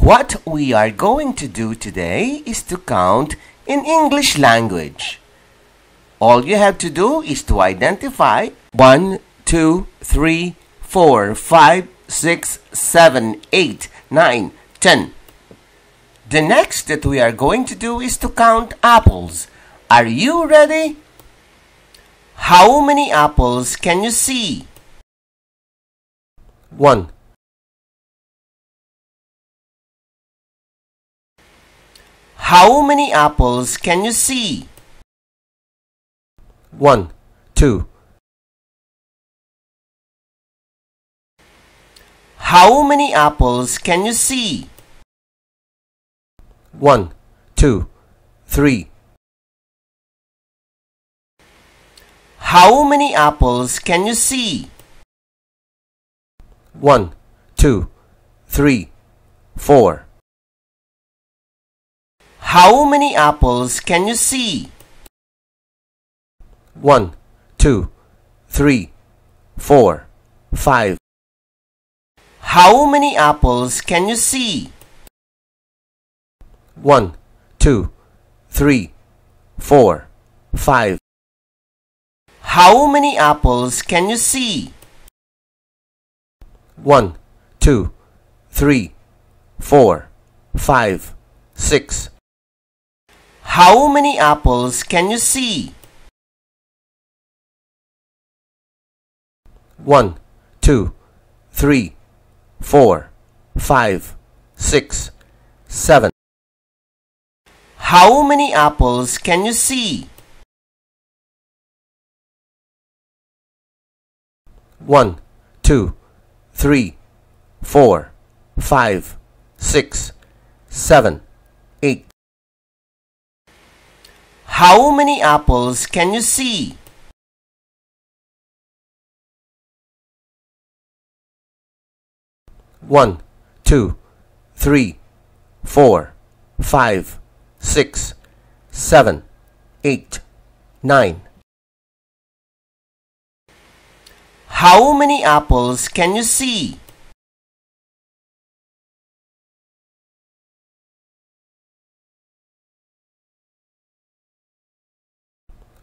What we are going to do today is to count in English language. All you have to do is to identify 1, 2, 3, 4, 5, 6, 7, 8, 9, 10. The next that we are going to do is to count apples. Are you ready? How many apples can you see? 1. How many apples can you see? 1, 2. How many apples can you see? 1, 2, 3. How many apples can you see? 1, 2, 3, 4. How many apples can you see? 1, 2, 3, 4, 5. How many apples can you see? 1, 2, 3, 4, 5. How many apples can you see? 1, 2, 3, 4, 5, 6. How many apples can you see? 1, 2, 3, 4, 5, 6, 7. How many apples can you see? 1, 2, 3, 4, 5, 6, 7, 8. How many apples can you see? 1, 2, 3, 4, 5, 6, 7, 8, 9. How many apples can you see?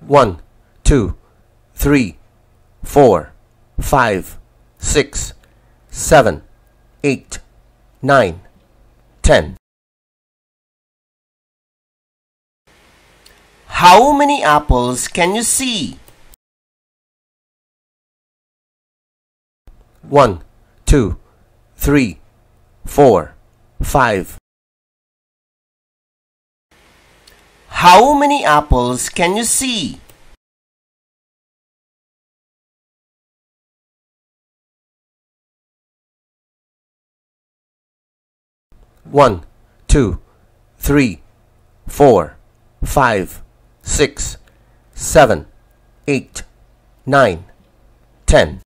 1, 2, 3, 4, 5, 6, 7, 8, 9, 10. How many apples can you see? 1, 2, 3, 4, 5. How many apples can you see? 1, 2, 3, 4, 5, 6, 7, 8, 9, 10.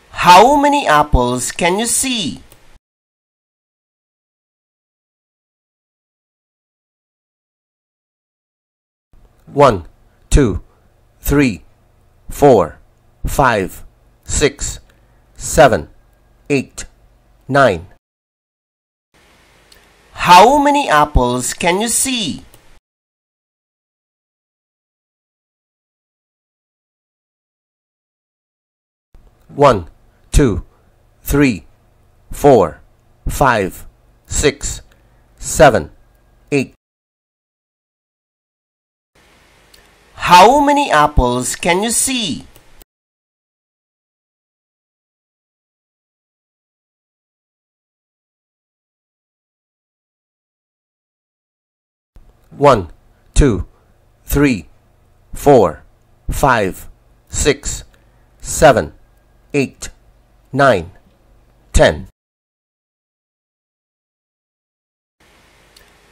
How many apples can you see? 1, 2, 3, 4, 5, 6, 7, 8, 9. How many apples can you see? 1, 2, 3, 4, 5, 6, 7, 8. How many apples can you see? 1, 2, 3, 4, 5, 6, 7, 8, 9, 10.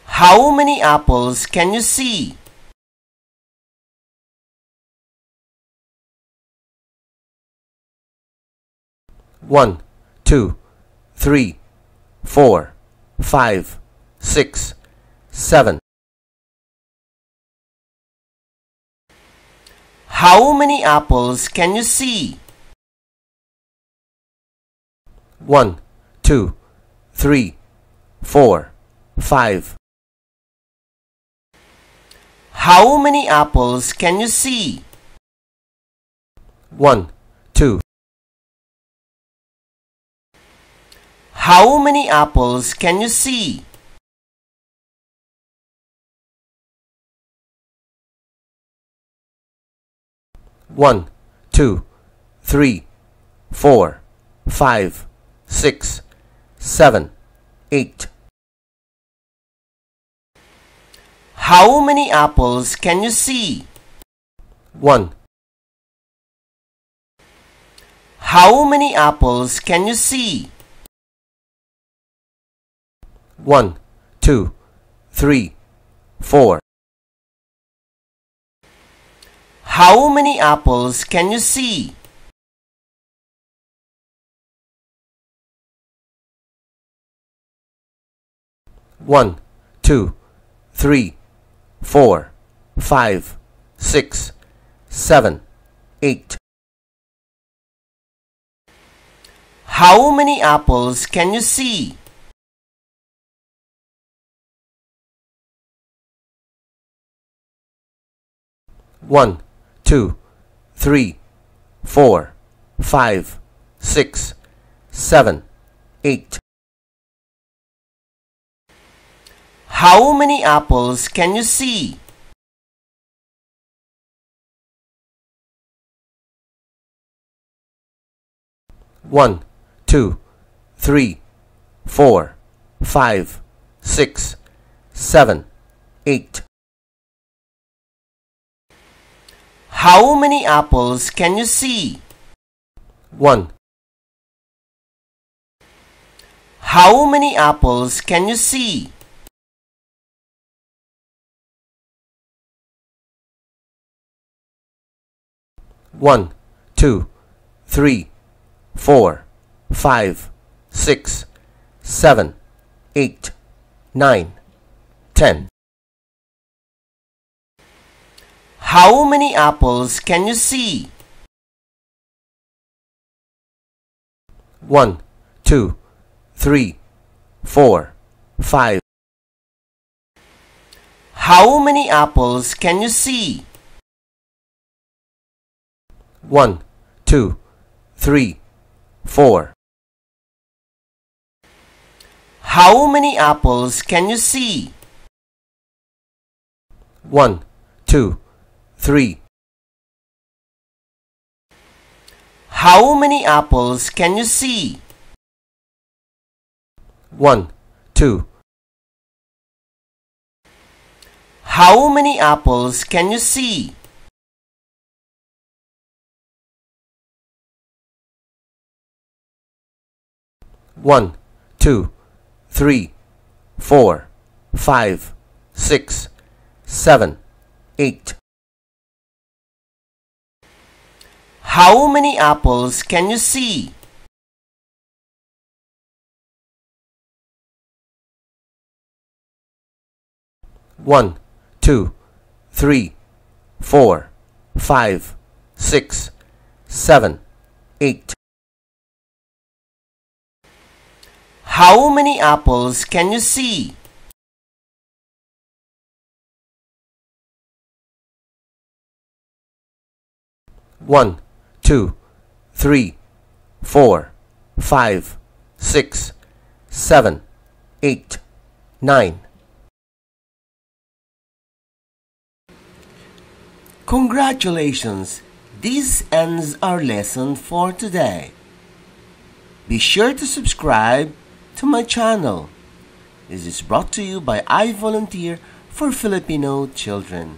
How many apples can you see? 1, 2, 3, 4, 5, 6, 7. How many apples can you see? 1, 2, 3, 4, 5. How many apples can you see? 1, 2. How many apples can you see? 1, 2, 3, 4, 5, 6, 7, 8. How many apples can you see? 1. How many apples can you see? 1, 2, 3, 4. How many apples can you see? 1, 2, 3, 4, 5, 6, 7, 8. How many apples can you see? 1, 2, 3, 4, 5, 6, 7, 8. How many apples can you see? 1, 2, 3, 4, 5, 6, 7, 8. How many apples can you see? 1. How many apples can you see? 1, 2, 3, 4, 5, 6, 7, 8, 9, 10. How many apples can you see? 1, 2, 3, 4, 5. How many apples can you see? 1, 2, 3, 4. How many apples can you see? 1, 2, 3. How many apples can you see? 1, 2. How many apples can you see? 1, 2, 3, 4, 5, 6, 7, 8. How many apples can you see? 1, 2, 3, 4, 5, 6, 7, 8. How many apples can you see? 1, 2, 3, 4, 5, 6, 7, 8, 9. Congratulations! This ends our lesson for today. Be sure to subscribe to my channel. This is brought to you by I Volunteer for Filipino Children.